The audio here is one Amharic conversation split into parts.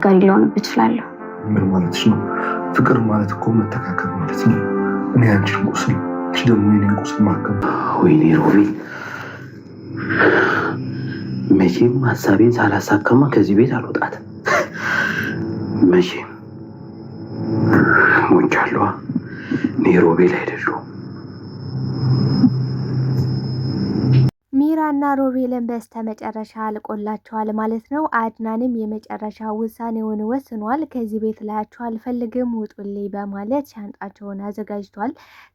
ጋር ሊሆንብህ እችላለሁ። ምን ማለትሽ ነው? ፍቅር ማለት እኮ መተካከል ማለት ነው። እኔ አንቺን ቁስል፣ አንቺ ደግሞ የኔን ቁስል ማከም። ወይኔ ሮቤል፣ መቼም ሀሳቤን ሳላሳከማ ከዚህ ቤት አልወጣትም። መቼም ሞንቻለዋ። እኔ ሮቤል አይደለሁም። ሚራና ሮቤልን በስተመጨረሻ አልቆላቸዋል ማለት ነው። አድናንም የመጨረሻ ውሳኔውን ወስኗል። ከዚህ ቤት ላያቸው አልፈልግም ውጡልኝ በማለት ሻንጣቸውን አዘጋጅቷል።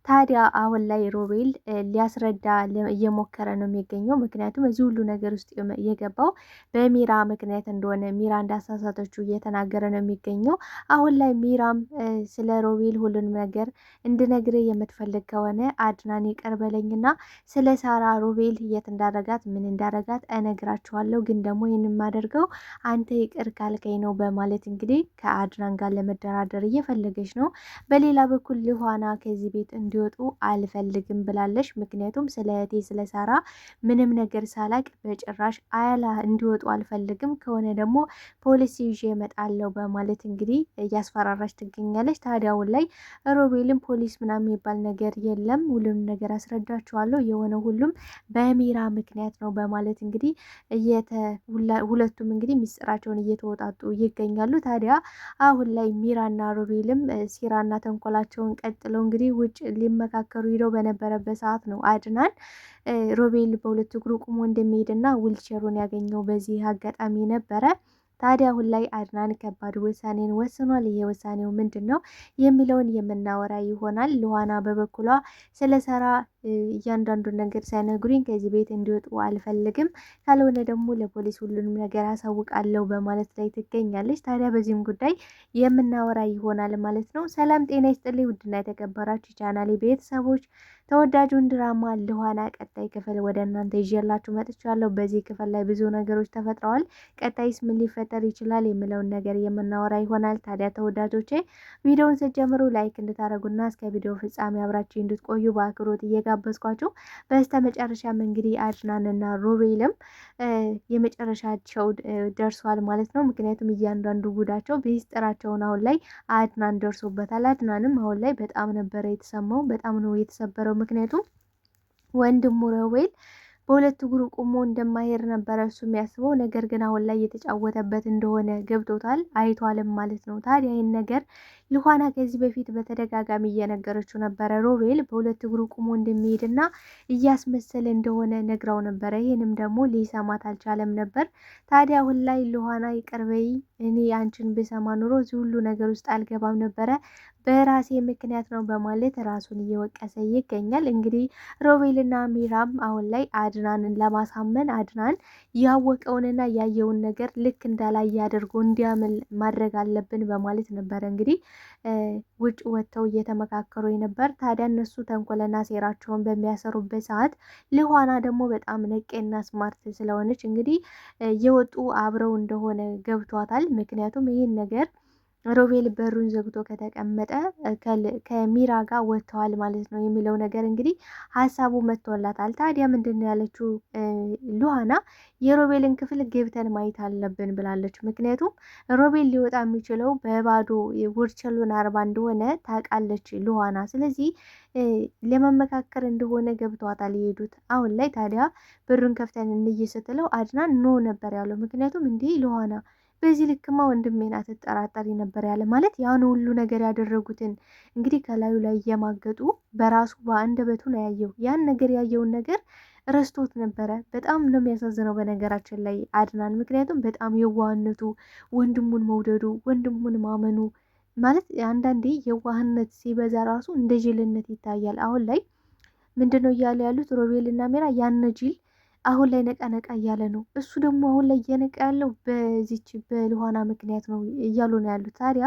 ታዲያ አሁን ላይ ሮቤል ሊያስረዳ እየሞከረ ነው የሚገኘው። ምክንያቱም እዚህ ሁሉ ነገር ውስጥ የገባው በሚራ ምክንያት እንደሆነ ሚራ እንዳሳሳተችው እየተናገረ ነው የሚገኘው። አሁን ላይ ሚራም ስለ ሮቤል ሁሉንም ነገር እንድነግር የምትፈልግ ከሆነ አድናን ይቅር በለኝና ስለ ሳራ ሮቤል እንዳረጋት ምን እንዳረጋት እነግራችኋለሁ፣ ግን ደግሞ ይህን የማደርገው አንተ ይቅር ካልከኝ ነው በማለት እንግዲህ ከአድናን ጋር ለመደራደር እየፈለገች ነው። በሌላ በኩል ልኋና ከዚህ ቤት እንዲወጡ አልፈልግም ብላለች። ምክንያቱም ስለ እህቴ ስለ ሳራ ምንም ነገር ሳላቅ በጭራሽ አያላ እንዲወጡ አልፈልግም፣ ከሆነ ደግሞ ፖሊስ ይዤ እመጣለሁ በማለት እንግዲህ እያስፈራራች ትገኛለች። ታዲያውን ላይ ሮቤልም ፖሊስ ምናምን የሚባል ነገር የለም፣ ሁሉም ነገር አስረዳችኋለሁ፣ የሆነ ሁሉም በሚራ ምክንያት ነው በማለት እንግዲህ ሁለቱም እንግዲህ ሚስጥራቸውን እየተወጣጡ ይገኛሉ። ታዲያ አሁን ላይ ሚራና ሮቤልም ሴራና ተንኮላቸውን ቀጥለው እንግዲህ ውጭ ሊመካከሩ ሂደው በነበረበት ሰዓት ነው አድናን ሮቤል በሁለት እግሩ ቁሞ እንደሚሄድና ዊልቸሩን ያገኘው በዚህ አጋጣሚ ነበረ። ታዲያ አሁን ላይ አድናን ከባድ ውሳኔን ወስኗል። ይሄ ውሳኔው ምንድን ነው የሚለውን የምናወራ ይሆናል። ልኋና በበኩሏ ስለ ሳራ እያንዳንዱን ነገር ሳይነግሩኝ ከዚህ ቤት እንዲወጡ አልፈልግም፣ ካልሆነ ደግሞ ለፖሊስ ሁሉንም ነገር አሳውቃለሁ በማለት ላይ ትገኛለች። ታዲያ በዚህም ጉዳይ የምናወራ ይሆናል ማለት ነው። ሰላም ጤና ይስጥልኝ ውድና የተከበራችሁ ቻናሌ ቤተሰቦች፣ ተወዳጁን ድራማ ልኋና ቀጣይ ክፍል ወደ እናንተ ይዤላችሁ መጥቻለሁ። በዚህ ክፍል ላይ ብዙ ነገሮች ተፈጥረዋል። ቀጣይስ ምን ሊፈጠር ይችላል የሚለውን ነገር የምናወራ ይሆናል። ታዲያ ተወዳጆቼ ቪዲዮውን ስትጀምሩ ላይክ እንድታደርጉና እስከ ቪዲዮ ፍጻሜ አብራችሁ እንድትቆዩ በአክብሮት እየጋበዝኳችሁ በስተ መጨረሻም እንግዲህ አድናንና ሮቤልም የመጨረሻቸው ደርሷል ማለት ነው። ምክንያቱም እያንዳንዱ ጉዳቸው ሚስጥራቸውን አሁን ላይ አድናን ደርሶበታል። አድናንም አሁን ላይ በጣም ነበረ የተሰማው፣ በጣም ነው የተሰበረው። ምክንያቱም ወንድሙ ሮቤል በሁለት እግሩ ቆሞ እንደማይሄድ ነበረ እሱ የሚያስበው። ነገር ግን አሁን ላይ የተጫወተበት እንደሆነ ገብቶታል፣ አይቷልም ማለት ነው። ታዲያ ይህን ነገር ልኋና ከዚህ በፊት በተደጋጋሚ እየነገረችው ነበረ። ሮቤል በሁለት እግሩ ቆሞ እንደሚሄድና እያስመሰለ እንደሆነ ነግራው ነበረ። ይህንም ደግሞ ሊሰማት አልቻለም ነበር። ታዲያ አሁን ላይ ልኋና ይቅር በይ፣ እኔ አንቺን ብሰማ ኑሮ እዚህ ሁሉ ነገር ውስጥ አልገባም ነበረ፣ በራሴ ምክንያት ነው በማለት ራሱን እየወቀሰ ይገኛል። እንግዲህ ሮቤልና ሚራም አሁን ላይ አድናንን ለማሳመን አድናን ያወቀውንና ያየውን ነገር ልክ እንዳላየ አድርጎ እንዲያምን ማድረግ አለብን በማለት ነበረ እንግዲህ ውጭ ወጥተው እየተመካከሩ ነበር። ታዲያ እነሱ ተንኮልና ሴራቸውን በሚያሰሩበት ሰዓት ልኋና ደግሞ በጣም ነቄና ስማርት ስለሆነች እንግዲህ የወጡ አብረው እንደሆነ ገብቷታል። ምክንያቱም ይህን ነገር ሮቤል በሩን ዘግቶ ከተቀመጠ ከሚራ ጋር ወጥተዋል ማለት ነው የሚለው ነገር እንግዲህ ሀሳቡ መጥቶላታል። ታዲያ ምንድን ነው ያለችው ልኋና? የሮቤልን ክፍል ገብተን ማየት አለብን ብላለች። ምክንያቱም ሮቤል ሊወጣ የሚችለው በባዶ ውርቸሉን አርባ እንደሆነ ታውቃለች ልኋና። ስለዚህ ለመመካከር እንደሆነ ገብቷታል የሄዱት አሁን ላይ። ታዲያ በሩን ከፍተን እንይ ስትለው አድናን ኖ ነበር ያለው። ምክንያቱም እንዲህ ልኋና በዚህ ልክማ ወንድሜን አትጠራጠሪ ነበር ያለ። ማለት ያን ሁሉ ነገር ያደረጉትን እንግዲህ ከላዩ ላይ እየማገጡ በራሱ በአንደበቱ ነው ያየው። ያን ነገር ያየውን ነገር ረስቶት ነበረ። በጣም ነው የሚያሳዝነው በነገራችን ላይ አድናን። ምክንያቱም በጣም የዋህነቱ፣ ወንድሙን መውደዱ፣ ወንድሙን ማመኑ ማለት አንዳንዴ የዋህነት ሲበዛ ራሱ እንደ ጅልነት ይታያል። አሁን ላይ ምንድነው እያለ ያሉት ሮቤልና ሜራ? ያን ጅል አሁን ላይ ነቃ ነቃ እያለ ነው። እሱ ደግሞ አሁን ላይ እየነቃ ያለው በዚች በልኋና ምክንያት ነው እያሉ ነው ያሉት። ታዲያ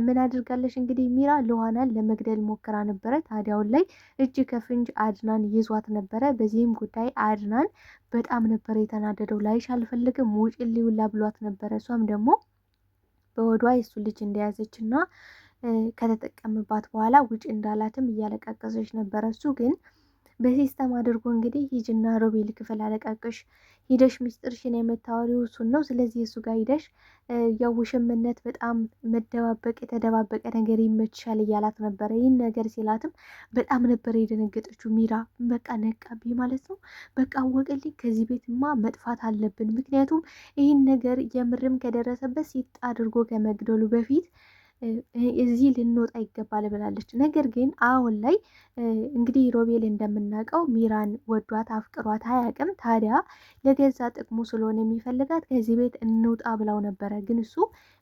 ምን አድርጋለች እንግዲህ ሚራ ልኋናን ለመግደል ሞክራ ነበረ። ታዲያ አሁን ላይ እጅ ከፍንጅ አድናን ይዟት ነበረ። በዚህም ጉዳይ አድናን በጣም ነበረ የተናደደው። ላይሽ አልፈልግም ውጭልኝ ሁላ ብሏት ነበረ። እሷም ደግሞ በወዷ የሱ ልጅ እንደያዘች እና ከተጠቀምባት በኋላ ውጭ እንዳላትም እያለቃቀሰች ነበረ። እሱ ግን በሲስተም አድርጎ እንግዲህ ሂጅና ሮቤል ክፍል አለቃቅሽ ሂደሽ ምስጢርሽን የምታወሪው እሱን ነው። ስለዚህ እሱ ጋር ሂደሽ የውሽምነት በጣም መደባበቅ የተደባበቀ ነገር ይመችሻል እያላት ነበረ። ይህን ነገር ሲላትም በጣም ነበረ የደነገጠችው ሚራ። በቃ ነቃብኝ ማለት ነው። በቃ አወቀልኝ። ከዚህ ቤትማ መጥፋት አለብን። ምክንያቱም ይህን ነገር የምርም ከደረሰበት ሲጥ አድርጎ ከመግደሉ በፊት እዚህ ልንወጣ ይገባል ብላለች። ነገር ግን አሁን ላይ እንግዲህ ሮቤል እንደምናውቀው ሚራን ወዷት አፍቅሯት አያውቅም። ታዲያ ለገዛ ጥቅሙ ስለሆነ የሚፈልጋት ከዚህ ቤት እንውጣ ብላው ነበረ። ግን እሱ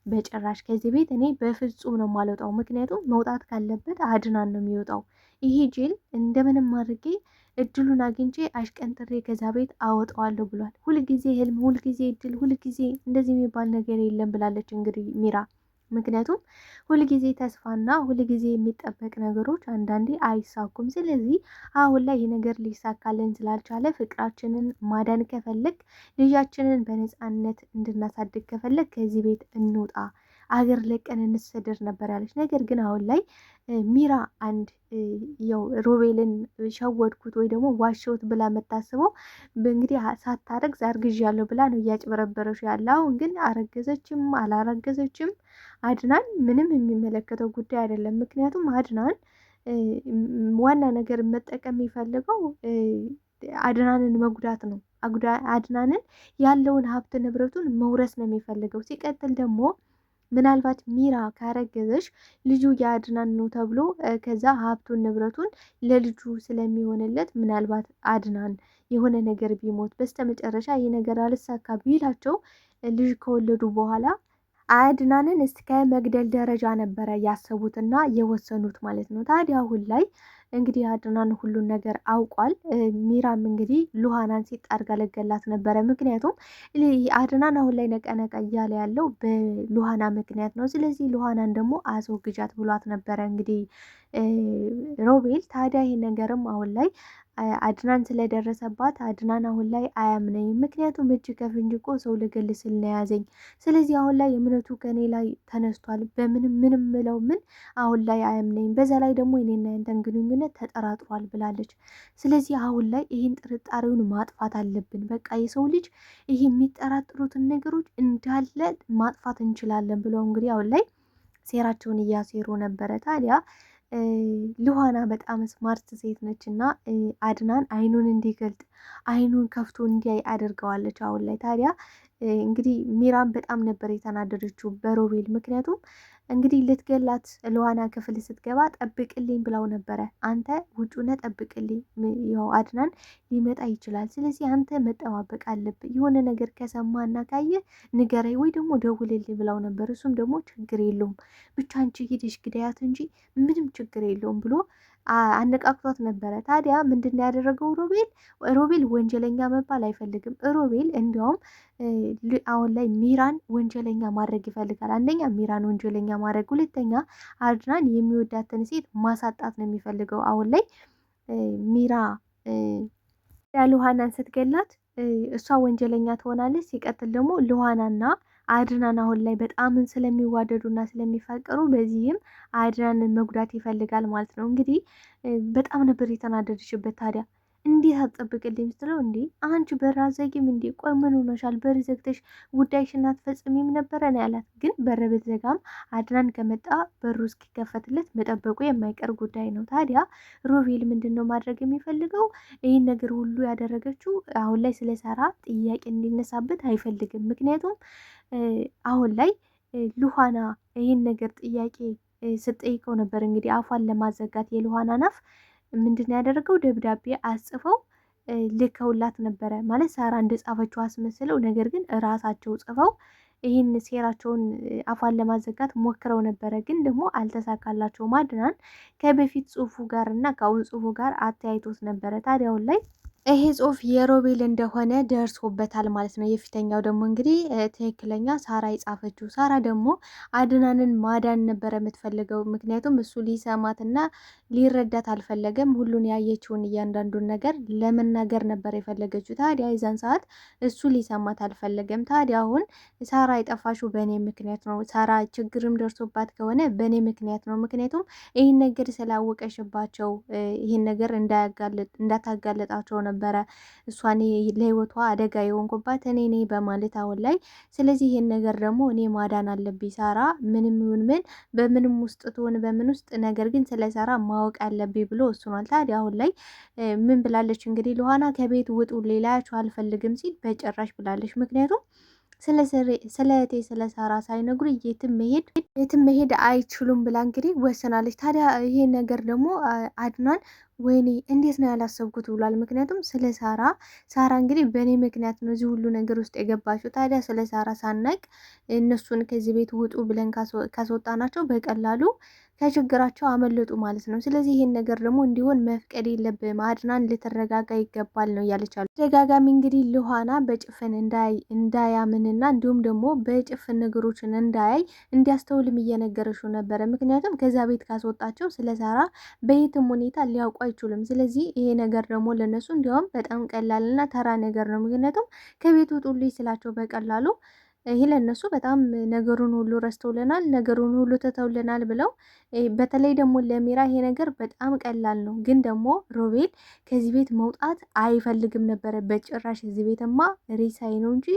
በጭራሽ ከዚህ ቤት እኔ በፍጹም ነው የማልወጣው፣ ምክንያቱም መውጣት ካለበት አድናን ነው የሚወጣው። ይሄ ጅል እንደምንም አድርጌ እድሉን አግኝቼ አሽቀንጥሬ ከዛ ቤት አወጣዋለሁ ብሏል። ሁልጊዜ ህልም፣ ሁልጊዜ እድል፣ ሁልጊዜ እንደዚህ የሚባል ነገር የለም ብላለች እንግዲህ ሚራ። ምክንያቱም ሁልጊዜ ተስፋና ሁልጊዜ የሚጠበቅ ነገሮች አንዳንዴ አይሳኩም። ስለዚህ አሁን ላይ ይህ ነገር ሊሳካልን ስላልቻለ ፍቅራችንን ማዳን ከፈለግ፣ ልጃችንን በነፃነት እንድናሳድግ ከፈለግ ከዚህ ቤት እንውጣ፣ አገር ለቀን እንሰደድ ነበር ያለች። ነገር ግን አሁን ላይ ሚራ አንድ ያው ሮቤልን ሸወድኩት ወይ ደግሞ ዋሸውት ብላ የምታስበው እንግዲህ ሳታረግዝ አርግዣለሁ ብላ ነው እያጭበረበረች ያለ። አሁን ግን አረገዘችም አላረገዘችም አድናን ምንም የሚመለከተው ጉዳይ አይደለም። ምክንያቱም አድናን ዋና ነገር መጠቀም የሚፈልገው አድናንን መጉዳት ነው። አድናንን ያለውን ሀብት ንብረቱን መውረስ ነው የሚፈልገው። ሲቀጥል ደግሞ ምናልባት ሚራ ካረገዘች ልጁ የአድናን ነው ተብሎ ከዛ ሀብቱን ንብረቱን ለልጁ ስለሚሆንለት ምናልባት አድናን የሆነ ነገር ቢሞት በስተመጨረሻ ይህ ነገር አልሳካ ቢላቸው ልጅ ከወለዱ በኋላ አድናንን እስከ መግደል ደረጃ ነበረ ያሰቡትና የወሰኑት ማለት ነው። ታዲያ አሁን ላይ እንግዲህ አድናን ሁሉን ነገር አውቋል። ሚራም እንግዲህ ሉሃናን ሲጣርጋ ለገላት ነበረ። ምክንያቱም አድናን አሁን ላይ ነቀነቀ እያለ ያለው በሉሃና ምክንያት ነው። ስለዚህ ሉሃናን ደግሞ አስወግጃት ብሏት ነበረ እንግዲህ ሮቤል። ታዲያ ይህ ነገርም አሁን ላይ አድናን ስለደረሰባት አድናን አሁን ላይ አያምነኝም። ምክንያቱም እጅ ከፍንጅ እኮ ሰው ልገል ስል ነው ያዘኝ። ስለዚህ አሁን ላይ እምነቱ ከኔ ላይ ተነስቷል። በምንም ምንም ምለው ምን አሁን ላይ አያምነኝም። በዛ ላይ ደግሞ እኔና ያንተን ግንኙነት ተጠራጥሯል ብላለች። ስለዚህ አሁን ላይ ይህን ጥርጣሬውን ማጥፋት አለብን። በቃ የሰው ልጅ ይህ የሚጠራጥሩትን ነገሮች እንዳለ ማጥፋት እንችላለን ብለው እንግዲህ አሁን ላይ ሴራቸውን እያሴሩ ነበረ። ታዲያ ሉሃና በጣም ስማርት ሴት ነች እና አድናን አይኑን እንዲገልጥ አይኑን ከፍቶ እንዲያይ አድርገዋለች አሁን ላይ። ታዲያ እንግዲህ ሚራን በጣም ነበር የተናደደችው በሮቤል። ምክንያቱም እንግዲህ ልትገላት ሉሃና ክፍል ስትገባ ጠብቅልኝ ብለው ነበረ። አንተ ውጩነ ጠብቅልኝ፣ ያው አድናን ሊመጣ ይችላል። ስለዚህ አንተ መጠባበቅ አለብህ። የሆነ ነገር ከሰማና ካየ ንገረኝ ወይ ደግሞ ደውልልኝ ብለው ነበር። እሱም ደግሞ ችግር የለውም ብቻ አንቺ ሂደሽ ግዳያት እንጂ ምንም ችግር የለውም ብሎ አነቃቅቷት ነበረ። ታዲያ ምንድን ያደረገው ሮቤል ወንጀለኛ መባል አይፈልግም። ሮቤል እንዲያውም አሁን ላይ ሚራን ወንጀለኛ ማድረግ ይፈልጋል። አንደኛ ሚራን ወንጀለኛ ማድረግ፣ ሁለተኛ አድናን የሚወዳትን ሴት ማሳጣት ነው የሚፈልገው። አሁን ላይ ሚራ ሉሃናን ስትገላት እሷ ወንጀለኛ ትሆናለች። ሲቀጥል ደግሞ ሉሃናና አድናን አሁን ላይ በጣም ስለሚዋደዱና ስለሚፋቀሩ በዚህም አድናንን መጉዳት ይፈልጋል ማለት ነው። እንግዲህ በጣም ነበር የተናደደችበት። ታዲያ እንዴት አትጠብቅልኝ ስትለው እንዴ አንቺ በር አትዘጊም እንዴ? ቆይ ምን ሆነሻል? በር ዘግተሽ ጉዳይሽን አትፈጽሚም ነበረ ነው ያላት። ግን በር ብትዘጋም አድናን ከመጣ በሩ እስኪከፈትለት መጠበቁ የማይቀር ጉዳይ ነው። ታዲያ ሮቤል ምንድን ነው ማድረግ የሚፈልገው? ይህን ነገር ሁሉ ያደረገችው አሁን ላይ ስለሰራ ጥያቄ እንዲነሳበት አይፈልግም። ምክንያቱም አሁን ላይ ሉሃና ይህን ነገር ጥያቄ ስትጠይቀው ነበር። እንግዲህ አፏን ለማዘጋት የሉሃናን አፍ ምንድን ያደረገው ደብዳቤ አስጽፈው ልከውላት ነበረ። ማለት ሳራ እንደጻፈችው አስመስለው፣ ነገር ግን እራሳቸው ጽፈው ይህን ሴራቸውን አፏን ለማዘጋት ሞክረው ነበረ። ግን ደግሞ አልተሳካላቸውም። አድናን ከበፊት ጽሁፉ ጋር እና ከአሁን ጽሁፉ ጋር አተያይቶት ነበረ። ታዲያውን ላይ ይሄ ጽሁፍ የሮቤል እንደሆነ ደርሶበታል ማለት ነው። የፊተኛው ደግሞ እንግዲህ ትክክለኛ ሳራ የጻፈችው። ሳራ ደግሞ አድናንን ማዳን ነበረ የምትፈልገው። ምክንያቱም እሱ ሊሰማትና ሊረዳት አልፈለገም። ሁሉን ያየችውን እያንዳንዱን ነገር ለመናገር ነበር የፈለገችው። ታዲያ የዛን ሰዓት እሱ ሊሰማት አልፈለገም። ታዲያ አሁን ሳራ የጠፋሽው በእኔ ምክንያት ነው፣ ሳራ ችግርም ደርሶባት ከሆነ በእኔ ምክንያት ነው። ምክንያቱም ይህን ነገር ስላወቀሽባቸው ይህን ነገር እንዳታጋለጣቸው ነበረ እሷን ለህይወቷ አደጋ የሆንኩባት እኔ ነኝ በማለት አሁን ላይ ስለዚህ ይህን ነገር ደግሞ እኔ ማዳን አለብኝ። ሳራ ምንም ይሁን ምን በምንም ውስጥ ትሆን በምን ውስጥ ነገር ግን ስለ ሳራ ማወቅ አለብኝ ብሎ ወስኗል። ታዲያ አሁን ላይ ምን ብላለች እንግዲህ ሉሃና ከቤት ውጡ ሌላያችሁ አልፈልግም ሲል በጭራሽ ብላለች። ምክንያቱም ስለ እህቴ ስለ ሳራ ሳይነግሩ የትም መሄድ አይችሉም ብላ እንግዲህ ወሰናለች። ታዲያ ይሄ ነገር ደግሞ አድናን ወይኔ እንዴት ነው ያላሰብኩት ብሏል። ምክንያቱም ስለ ሳራ እንግዲህ በእኔ ምክንያት ነው እዚህ ሁሉ ነገር ውስጥ የገባችው። ታዲያ ስለ ሳራ ሳናቅ እነሱን ከዚህ ቤት ውጡ ብለን ካስወጣናቸው በቀላሉ ከችግራቸው አመለጡ ማለት ነው። ስለዚህ ይሄን ነገር ደግሞ እንዲሆን መፍቀድ የለብም፣ አድናን ልትረጋጋ ይገባል ነው እያለቻሉ። ተደጋጋሚ እንግዲህ ሉሃና በጭፍን እንዳያምንና እንዲሁም ደግሞ በጭፍን ነገሮችን እንዳያይ እንዲያስተውልም እየነገረችው ነበረ። ምክንያቱም ከዛ ቤት ካስወጣቸው ስለ ሳራ በየትም ሁኔታ ሊያውቁ አይችሉም። ስለዚህ ይሄ ነገር ደግሞ ለነሱ እንዲያውም በጣም ቀላልና ተራ ነገር ነው። ምክንያቱም ከቤት ውጡልኝ ስላቸው በቀላሉ ይሄ ለእነሱ በጣም ነገሩን ሁሉ ረስተውልናል፣ ነገሩን ሁሉ ትተውልናል ብለው በተለይ ደግሞ ለሚራ ይሄ ነገር በጣም ቀላል ነው። ግን ደግሞ ሮቤል ከዚህ ቤት መውጣት አይፈልግም ነበረ በጭራሽ። እዚህ ቤትማ ሬሳዬ ነው እንጂ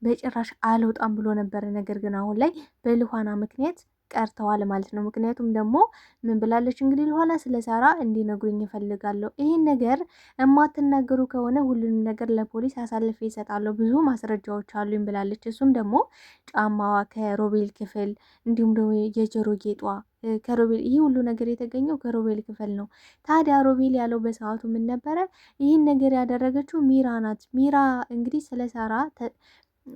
በጭራሽ አልወጣም ብሎ ነበረ። ነገር ግን አሁን ላይ በሉሃና ምክንያት ቀርተዋል ማለት ነው። ምክንያቱም ደግሞ ምን ብላለች እንግዲህ ሉሃና ስለ ሳራ እንዲነግሩኝ እፈልጋለሁ። ይህን ነገር የማትናገሩ ከሆነ ሁሉንም ነገር ለፖሊስ አሳልፌ ይሰጣለሁ፣ ብዙ ማስረጃዎች አሉኝ ብላለች። እሱም ደግሞ ጫማዋ ከሮቤል ክፍል እንዲሁም ደግሞ የጆሮ ጌጧ ከሮቤል ይህ ሁሉ ነገር የተገኘው ከሮቤል ክፍል ነው። ታዲያ ሮቤል ያለው በሰዓቱ ምን ነበረ? ይህን ነገር ያደረገችው ሚራ ናት። ሚራ እንግዲህ ስለ ሳራ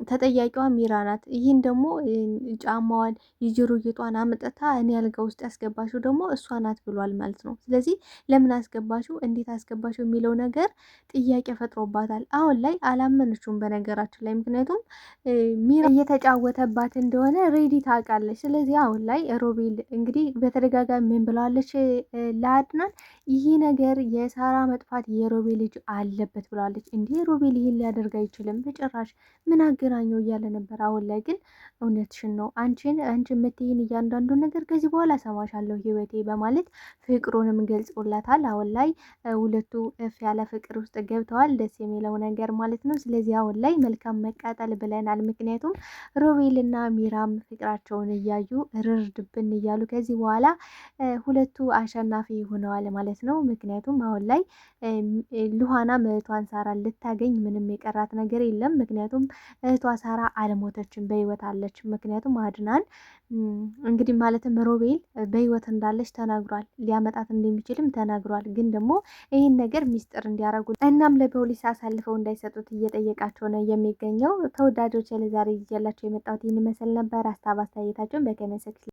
ተጠያቂዋ ሚራ ናት። ይህን ደግሞ ጫማዋን የጆሮ ጌጧን አምጥታ እኔ አልጋ ውስጥ ያስገባሽው ደግሞ እሷ ናት ብሏል ማለት ነው። ስለዚህ ለምን አስገባሽው፣ እንዴት አስገባሽው የሚለው ነገር ጥያቄ ፈጥሮባታል። አሁን ላይ አላመነችውም በነገራችን ላይ፣ ምክንያቱም ሚራ እየተጫወተባት እንደሆነ ሬዲ ታውቃለች። ስለዚህ አሁን ላይ ሮቤል እንግዲህ በተደጋጋሚ ምን ብለዋለች ለአድናን፣ ይህ ነገር የሳራ መጥፋት የሮቤል ልጅ አለበት ብለዋለች። እንዲህ ሮቤል ይህን ሊያደርግ አይችልም በጭራሽ፣ ምን አገናኘው እያለ ነበር። አሁን ላይ ግን እውነትሽን ነው አንቺ የምትይን እያንዳንዱ ነገር ከዚህ በኋላ ሰማሻለሁ ህይወቴ በማለት ፍቅሩንም ገልጾላታል። አሁን ላይ ሁለቱ እፍ ያለ ፍቅር ውስጥ ገብተዋል። ደስ የሚለው ነገር ማለት ነው። ስለዚህ አሁን ላይ መልካም መቃጠል ብለናል። ምክንያቱም ሮቤልና ሚራም ፍቅራቸውን እያዩ ርርድብን እያሉ ከዚህ በኋላ ሁለቱ አሸናፊ ሆነዋል ማለት ነው። ምክንያቱም አሁን ላይ ሉሃና እህቷን ሳራ ልታገኝ ምንም የቀራት ነገር የለም። ምክንያቱም እህቷ ሳራ አልሞተችም፣ በህይወት አለች። ምክንያቱም አድናን እንግዲህ ማለትም ሮቤል በህይወት እንዳለች ተናግሯል፣ ሊያመጣት እንደሚችልም ተናግሯል። ግን ደግሞ ይህን ነገር ሚስጥር እንዲያደርጉ እናም ለፖሊስ አሳልፈው እንዳይሰጡት እየጠየቃቸው ነው የሚገኘው። ተወዳጆች ለዛሬ ይዤላቸው የመጣሁት ይህን ይመስል ነበር። ሀሳብ አስተያየታቸውን በኮሜንት ሴክሽን